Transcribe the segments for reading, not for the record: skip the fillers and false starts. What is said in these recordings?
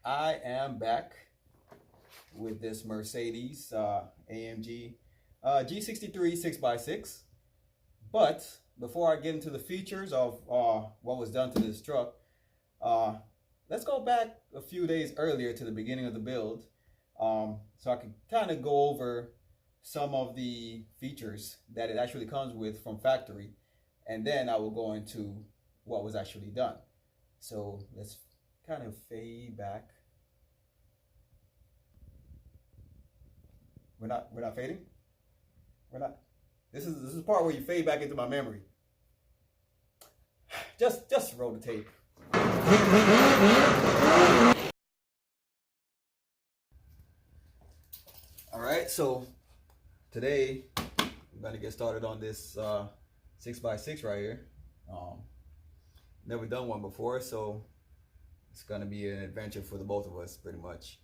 I am back with this Mercedes AMG G63 6x6. But before I get into the features of what was done to this truck, uh, let's go back a few days earlier to the beginning of the build, so I can kind of go over some of the features that it actually comes with from factory, and then I will go into what was actually done. So let's kind of fade back. We're not fading. We're not. This is the part where you fade back into my memory. Just roll the tape. All right, so today we're gonna get started on this 6x6 right here. Never done one before, so it's gonna be an adventure for the both of us, pretty much.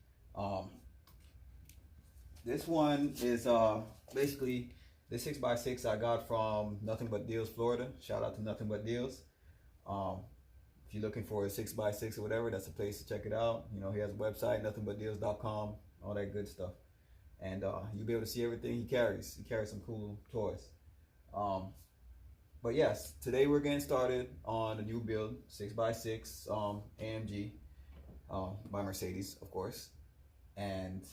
This one is basically the 6x6 I got from Nothing But Deals, Florida. Shout out to Nothing But Deals. If you're looking for a 6x6 or whatever, that's a place to check it out. You know, he has a website, nothingbutdeals.com, all that good stuff. And you'll be able to see everything he carries. He carries some cool toys. But yes, today we're getting started on a new build, 6x6 AMG by Mercedes, of course. And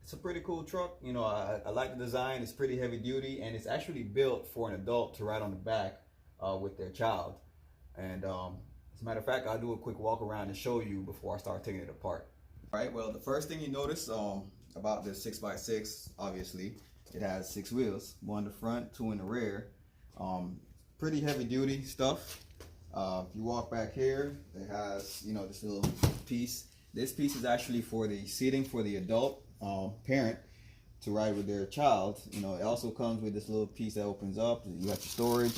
it's a pretty cool truck. You know, I like the design. It's pretty heavy duty, and it's actually built for an adult to ride on the back with their child. And as a matter of fact, I'll do a quick walk around and show you before I start taking it apart. All right, well, the first thing you notice about this 6x6, obviously, it has 6 wheels, 1 in the front, 2 in the rear. Pretty heavy duty stuff. If you walk back here, it has, you know, this little piece. This piece is actually for the seating for the adult parent to ride with their child. You know, it also comes with this little piece that opens up. You got your storage.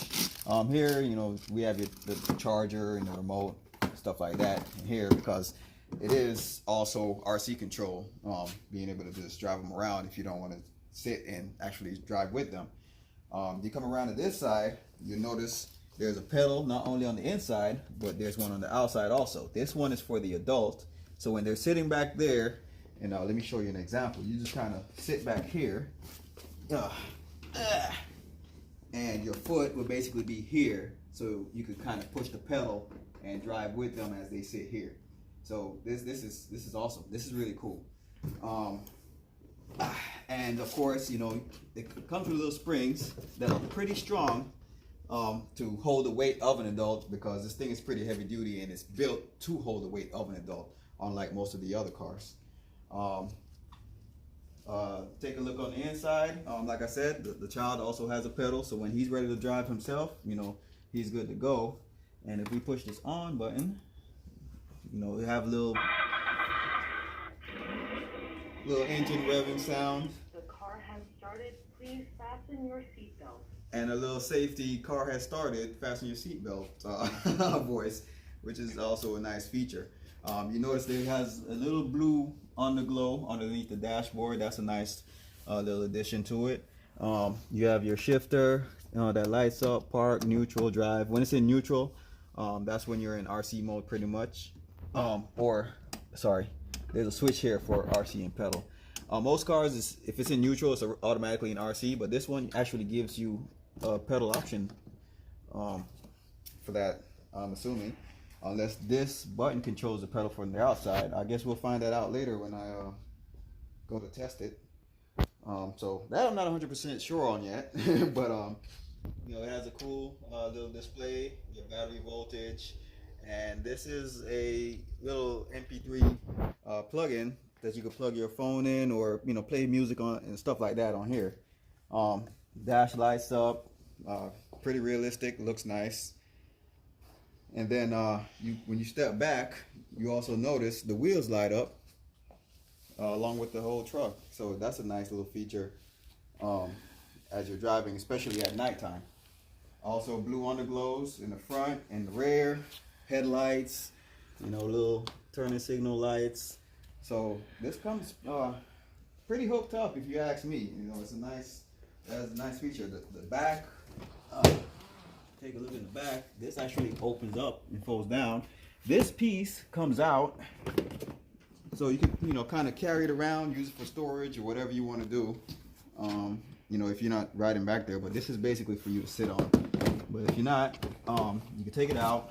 Here, you know, we have the charger and the remote, stuff like that in here, because it is also RC control, being able to just drive them around if you don't want to sit and actually drive with them. You come around to this side, you notice there's a pedal not only on the inside, but there's one on the outside also. This one is for the adult. So when they're sitting back there, and let me show you an example. You just kind of sit back here, and your foot will basically be here, so you could kind of push the pedal and drive with them as they sit here. So this is awesome. This is really cool. And of course, you know, it comes with little springs that are pretty strong to hold the weight of an adult, because this thing is pretty heavy duty and it's built to hold the weight of an adult, unlike most of the other cars. Take a look on the inside. Like I said, the child also has a pedal, so when he's ready to drive himself, you know, he's good to go. And if we push this on button, you know, we have a little engine revving sound. The car has started. Please fasten your seatbelt. And a little safety "car has started, fasten your seatbelt" voice, which is also a nice feature. You notice there has a little blue underglow underneath the dashboard. That's a nice little addition to it. You have your shifter that lights up, park, neutral, drive. When it's in neutral, that's when you're in RC mode pretty much. There's a switch here for RC and pedal. Most cars, if it's in neutral, it's automatically in RC, but this one actually gives you a pedal option for that, I'm assuming. Unless this button controls the pedal from the outside. I guess we'll find that out later when I go to test it. So that I'm not 100% sure on yet. But you know, it has a cool little display, your battery voltage, and this is a little MP3 plug-in that you can plug your phone in, or, you know, play music on and stuff like that on here. Dash lights up, pretty realistic, looks nice. And then when you step back, you also notice the wheels light up along with the whole truck. So that's a nice little feature as you're driving, especially at nighttime. Also blue underglows in the front and the rear, headlights, you know, little turning signal lights. So this comes pretty hooked up, if you ask me. You know, it's a nice feature. The back. Take a look in the back. This actually opens up and folds down, this piece comes out, so you can, you know, kind of carry it around, use it for storage or whatever you want to do. You know, if you're not riding back there, but this is basically for you to sit on. But if you're not, you can take it out,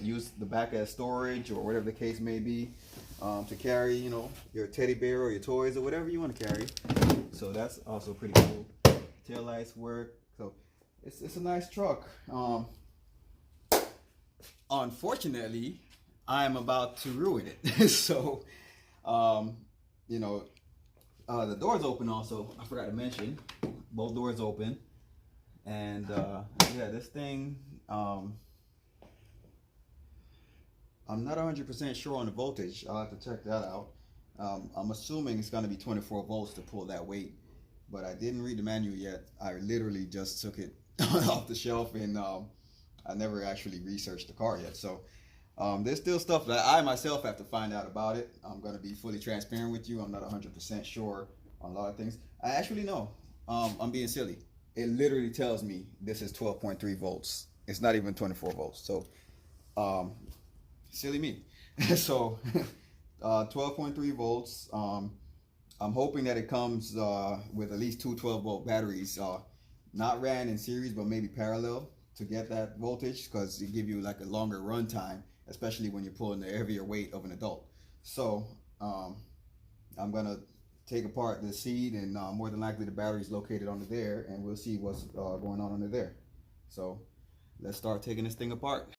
use the back as storage or whatever the case may be, to carry, you know, your teddy bear or your toys or whatever you want to carry. So that's also pretty cool. Tail lights work, so it's a nice truck. Unfortunately, I'm about to ruin it. So, you know, the doors open also. I forgot to mention, both doors open. And yeah, this thing, I'm not 100% sure on the voltage. I'll have to check that out. I'm assuming it's going to be 24 volts to pull that weight, but I didn't read the manual yet. I literally just took it off the shelf, and I never actually researched the car yet. So there's still stuff that I myself have to find out about it. I'm going to be fully transparent with you. I'm not 100% sure on a lot of things. I actually know. I'm being silly. It literally tells me this is 12.3 volts. It's not even 24 volts. So silly me. So 12.3 volts. I'm hoping that it comes with at least two 12-volt batteries, not ran in series, but maybe parallel to get that voltage, because it give you like a longer run time, especially when you're pulling the heavier weight of an adult. So I'm gonna take apart the seat, and more than likely the battery is located under there, and we'll see what's going on under there. So let's start taking this thing apart.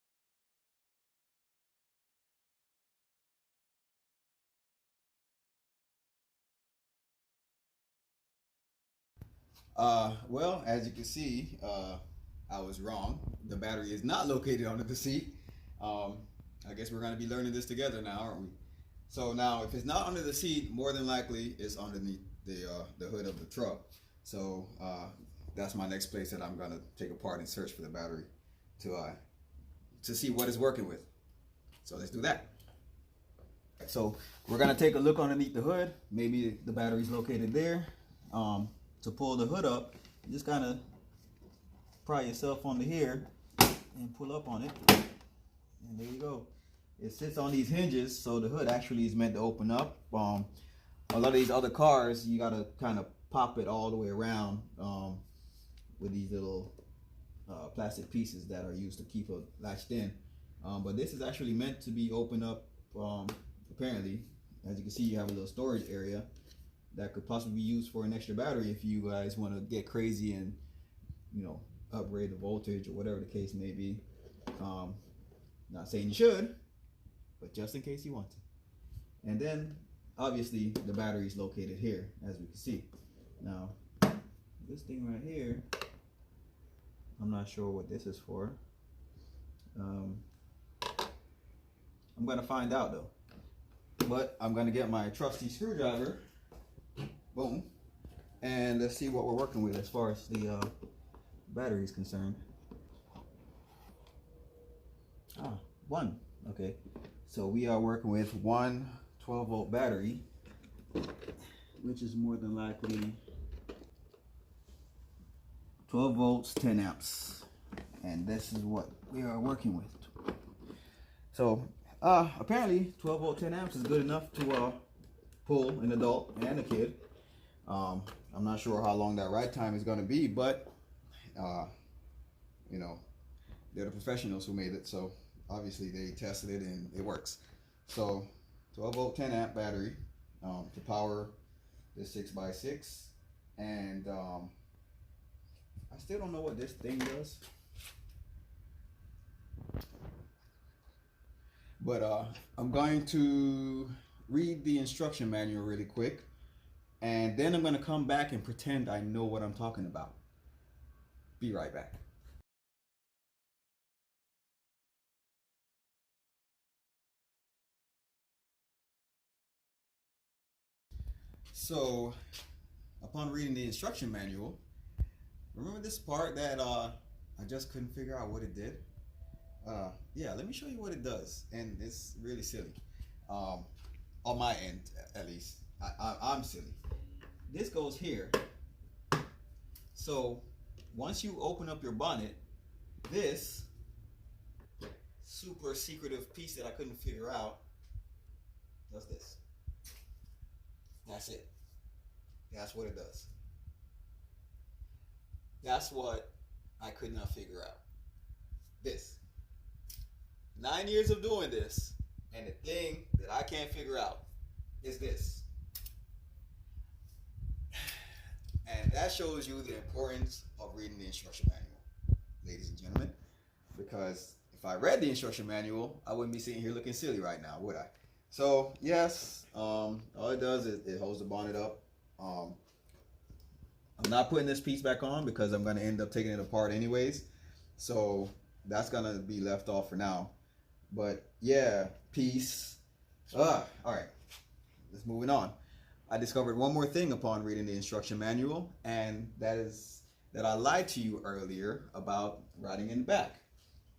Well, as you can see, I was wrong. The battery is not located under the seat. I guess we're going to be learning this together now, aren't we? So now, if it's not under the seat, more than likely it's underneath the hood of the truck. So that's my next place that I'm going to take apart and search for the battery to see what it's working with. So let's do that. So we're going to take a look underneath the hood. Maybe the battery's located there. To pull the hood up, you just kind of pry yourself onto here and pull up on it, and there you go. It sits on these hinges, so the hood actually is meant to open up. A lot of these other cars, you gotta kind of pop it all the way around with these little plastic pieces that are used to keep it latched in. But this is actually meant to be opened up. Apparently, as you can see, you have a little storage area that could possibly be used for an extra battery if you guys want to get crazy and, you know, upgrade the voltage or whatever the case may be. Not saying you should, but just in case you want to. And then obviously the battery is located here, as we can see. Now this thing right here, I'm not sure what this is for. I'm gonna find out though, but I'm gonna get my trusty screwdriver. Boom. And let's see what we're working with as far as the battery is concerned. One. Okay. So we are working with one 12-volt battery, which is more than likely 12 volts, 10 amps. And this is what we are working with. So apparently 12 volt, 10 amps is good enough to pull an adult and a kid. I'm not sure how long that ride time is going to be, but you know, they're the professionals who made it, so obviously they tested it and it works. So 12 volt 10 amp battery to power this 6x6, and I still don't know what this thing does, but I'm going to read the instruction manual really quick, and then I'm going to come back and pretend I know what I'm talking about. Be right back. So, upon reading the instruction manual, remember this part that I just couldn't figure out what it did? Yeah, let me show you what it does, and it's really silly. On my end, at least, I'm silly. This goes here. So once you open up your bonnet, this super secretive piece that I couldn't figure out does this. That's it. That's what it does. That's what I could not figure out. This. 9 years of doing this, and the thing that I can't figure out is this. And that shows you the importance of reading the instruction manual, ladies and gentlemen. Because if I read the instruction manual, I wouldn't be sitting here looking silly right now, would I? So yes, all it does is it holds the bonnet up. I'm not putting this piece back on because I'm going to end up taking it apart anyways. So that's going to be left off for now. But yeah, piece. All right, let's moving on. I discovered one more thing upon reading the instruction manual, and that is that I lied to you earlier about riding in the back.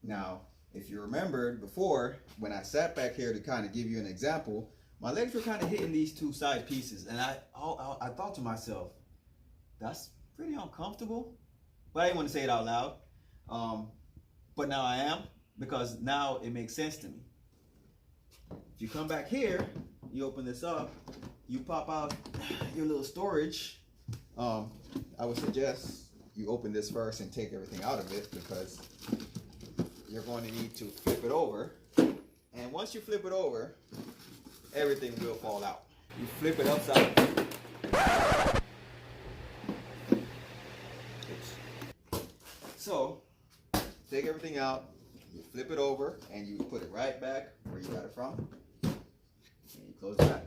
Now, if you remembered before, when I sat back here to kind of give you an example, my legs were kind of hitting these two side pieces, and I thought to myself, that's pretty uncomfortable. But I didn't want to say it out loud. But now I am, because now it makes sense to me. If you come back here, you open this up, you pop out your little storage. I would suggest you open this first and take everything out of it, because you're going to need to flip it over. And once you flip it over, everything will fall out. You flip it upside. Oops. So, take everything out, you flip it over, and you put it right back where you got it from. And you close it back.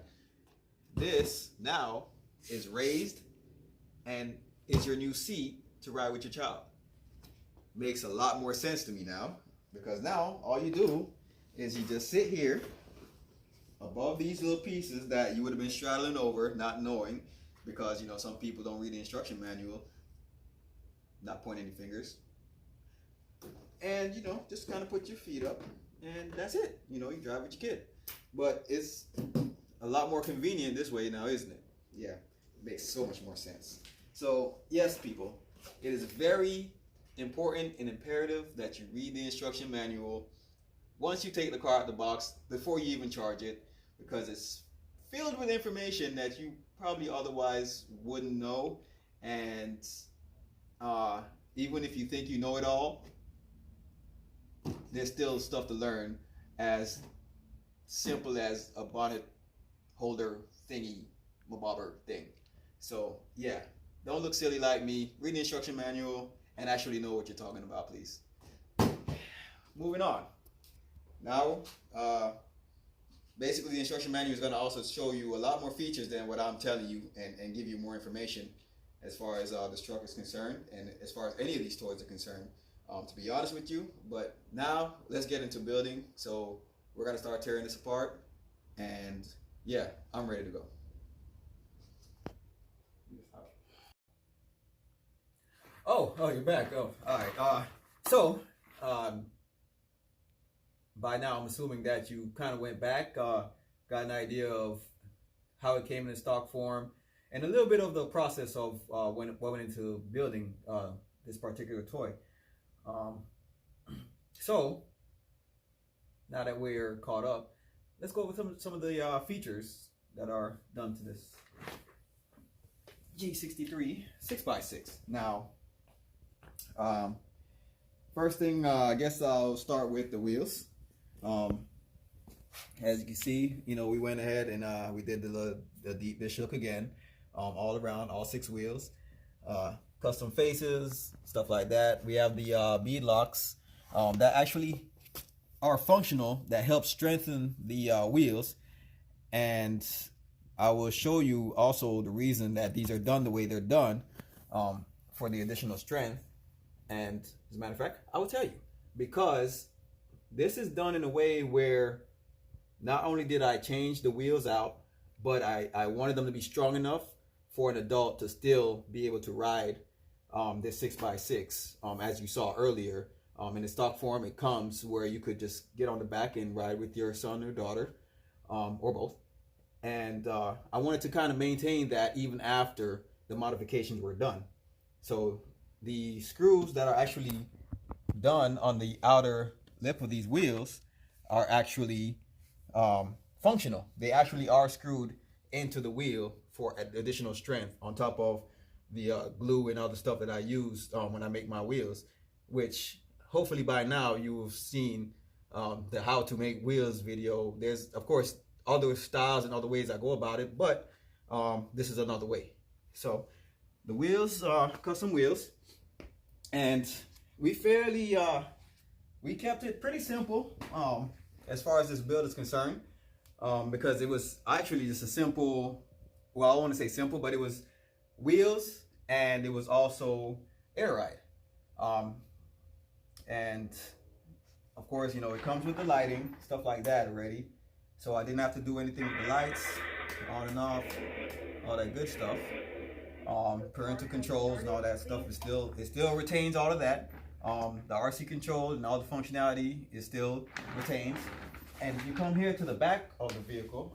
This now is raised and is your new seat to ride with your child. Makes a lot more sense to me now, because now all you do is you just sit here above these little pieces that you would have been straddling over, not knowing, because some people don't read the instruction manual. Not pointing any fingers. And just kind of put your feet up, and that's it. You drive with your kid. But it's a lot more convenient this way now, isn't it? Yeah, it makes so much more sense. So yes, people, it is very important and imperative that you read the instruction manual once you take the car out the box, before you even charge it, because it's filled with information that you probably otherwise wouldn't know. And even if you think you know it all, there's still stuff to learn, as simple as a bonnet holder thingy, bobber thing. So yeah, don't look silly like me. Read the instruction manual and actually know what you're talking about, please. Moving on. Now, basically the instruction manual is going to also show you a lot more features than what I'm telling you, and give you more information as far as this truck is concerned, and as far as any of these toys are concerned, to be honest with you. But now let's get into building. So we're going to start tearing this apart, and yeah, I'm ready to go. Oh, you're back. Oh, all right. So by now I'm assuming that you kind of went back, got an idea of how it came in stock form, and a little bit of the process of when it went into building this particular toy. So now that we're caught up, let's go over some of the features that are done to this G63 6x6. Now, first thing, I guess I'll start with the wheels. As you can see, we went ahead and we did the deep dish look again, all around, all 6 wheels, custom faces, stuff like that. We have the bead locks that actually are functional, that help strengthen the wheels, and I will show you also the reason that these are done the way they're done, for the additional strength. And as a matter of fact, I will tell you, because this is done in a way where not only did I change the wheels out, but I wanted them to be strong enough for an adult to still be able to ride this 6x6. As you saw earlier, in the stock form, it comes where you could just get on the back and ride with your son or daughter, or both. And I wanted to kind of maintain that even after the modifications were done. So the screws that are actually done on the outer lip of these wheels are actually functional. They actually are screwed into the wheel for additional strength on top of the glue and other stuff that I use when I make my wheels, which hopefully by now you've seen the how to make wheels video. There's of course other styles and other ways I go about it, but this is another way. So the wheels are custom wheels, and we kept it pretty simple as far as this build is concerned, because it was actually just a simple, well, I want to say simple, but it was wheels and it was also air ride. And of course, you know, it comes with the lighting, stuff like that already. So I didn't have to do anything with the lights, on and off, all that good stuff. Parental controls and all that stuff is still, it still retains all of that. The RC control and all the functionality is still retains. And if you come here to the back of the vehicle,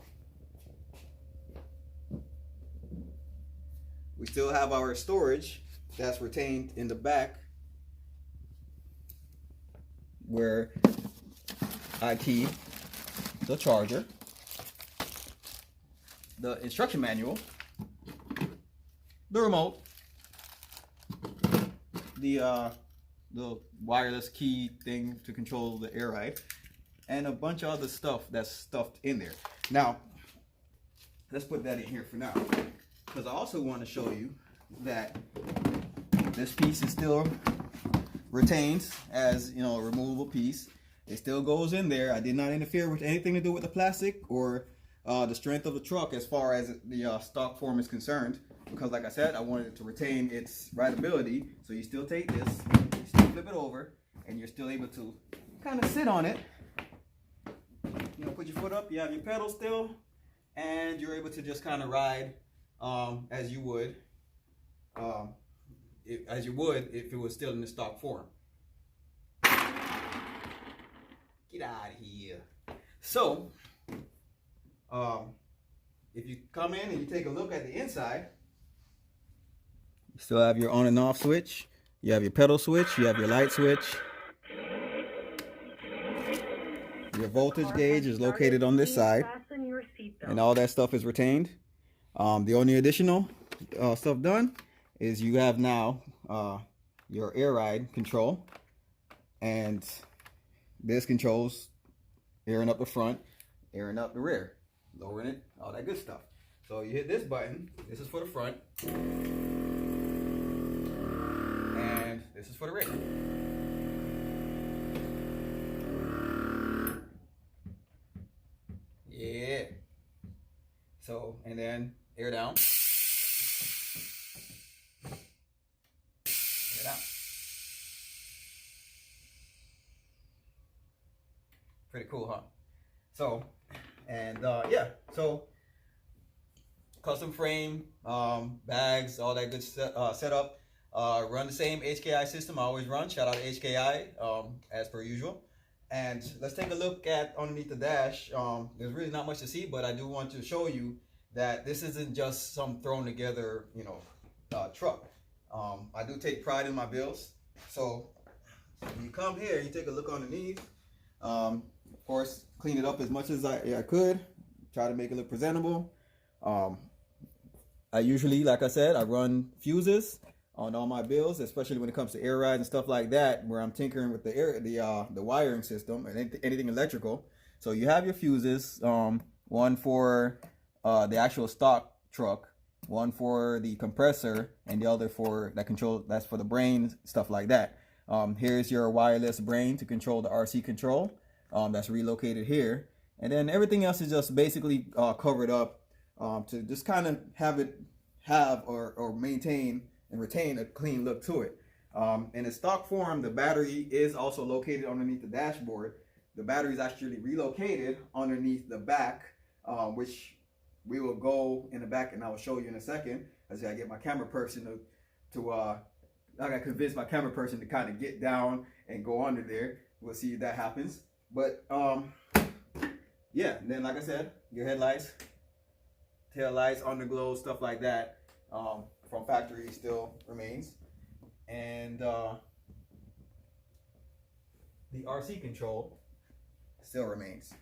we still have our storage that's retained in the back, where I keep the charger, the instruction manual, the remote, the wireless key thing to control the air ride, and a bunch of other stuff that's stuffed in there. Now, let's put that in here for now, because I also want to show you that this piece is still retained as, you know, a removable piece. It still goes in there. I did not interfere with anything to do with the plastic or the strength of the truck as far as the stock form is concerned, because like I said, I wanted it to retain its rideability. So you still take this, you still flip it over, and you're still able to kind of sit on it. You know, put your foot up, you have your pedal still, and you're able to just kind of ride as you would if it was still in the stock form. Get out of here. So, if you come in and you take a look at the inside, you still have your on and off switch, you have your pedal switch, you have your light switch. Your voltage gauge is located on this side, and all that stuff is retained. The only additional stuff done is you have now your air ride control, and this controls airing up the front, airing up the rear, lowering it, all that good stuff. So you hit this button, this is for the front, and this is for the rear. Yeah. So, and then air down. Air down. Pretty cool, huh? So, and yeah, so custom frame, bags, all that good setup. Run the same HKI system I always run. Shout out to HKI, as per usual. And let's take a look at underneath the dash. There's really not much to see, but I do want to show you that this isn't just some thrown together, you know, truck. I do take pride in my builds. So when you come here, you take a look underneath. Of course, clean it up as much as I could. Try to make it look presentable. I usually, like I said, I run fuses on all my builds, especially when it comes to air ride and stuff like that, where I'm tinkering with the wiring system and anything electrical. So you have your fuses, one for the actual stock truck, one for the compressor, and the other for that's for the brain, stuff like that. Here's your wireless brain to control the RC control. That's relocated here, and then everything else is just basically covered up to just kind of have or maintain and retain a clean look to it. In a stock form, the battery is also located underneath the dashboard. The battery is actually relocated underneath the back, which we will go in the back, and I will show you in a second. As I get my camera person I gotta convince my camera person to kind of get down and go under there. We'll see if that happens. But yeah, and then like I said, your headlights, tail lights, underglow, stuff like that, from factory still remains. And the RC control still remains.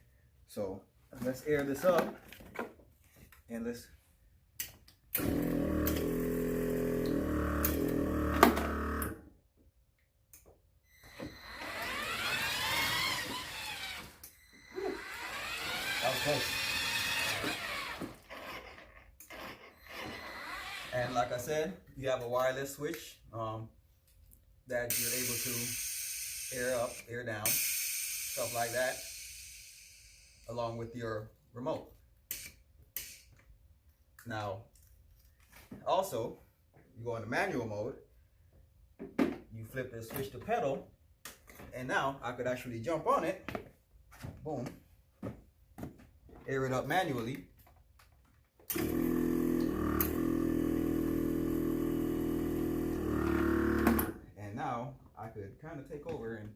So let's air this up and let's that was close. And like I said, you have a wireless switch that you're able to air up, air down, stuff like that, along with your remote. Now, also, you go into manual mode, you flip the switch to pedal, and now I could actually jump on it, boom, air it up manually. And now I could kind of take over, and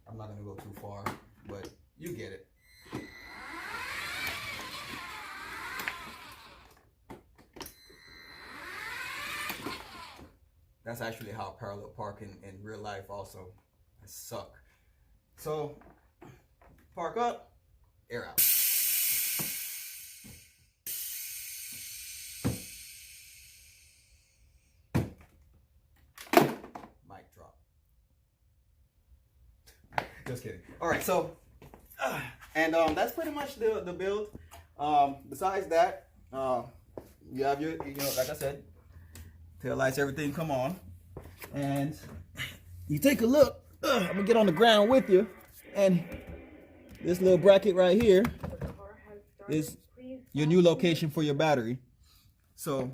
I'm not gonna go too far, but you get it. That's actually how parallel park in real life also. I suck. So park up, air out. Mic drop. Just kidding. All right, so and that's pretty much the build. Besides that, you have your, like I said, tail lights, everything come on, and you take a look. I'm gonna get on the ground with you, and this little bracket right here is your new location for your battery. So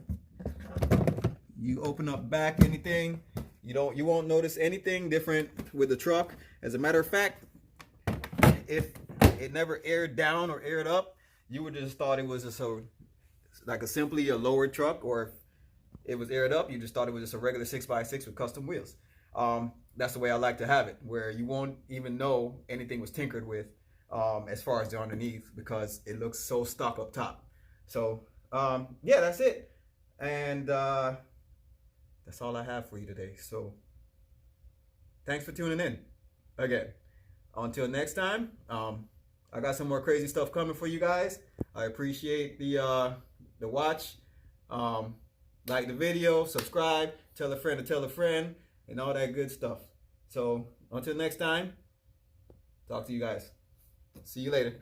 you open up back, anything, you won't notice anything different with the truck. As a matter of fact, if it never aired down or aired up, you would just thought it was just simply a lowered truck, or if it was aired up, you just thought it was just a regular 6x6 with custom wheels. That's the way I like to have it, where you won't even know anything was tinkered with as far as the underneath, because it looks so stock up top. So yeah, that's it. And that's all I have for you today. So thanks for tuning in again. Until next time, I got some more crazy stuff coming for you guys. I appreciate the watch. Like the video, subscribe, tell a friend to tell a friend, and all that good stuff. So until next time, talk to you guys. See you later.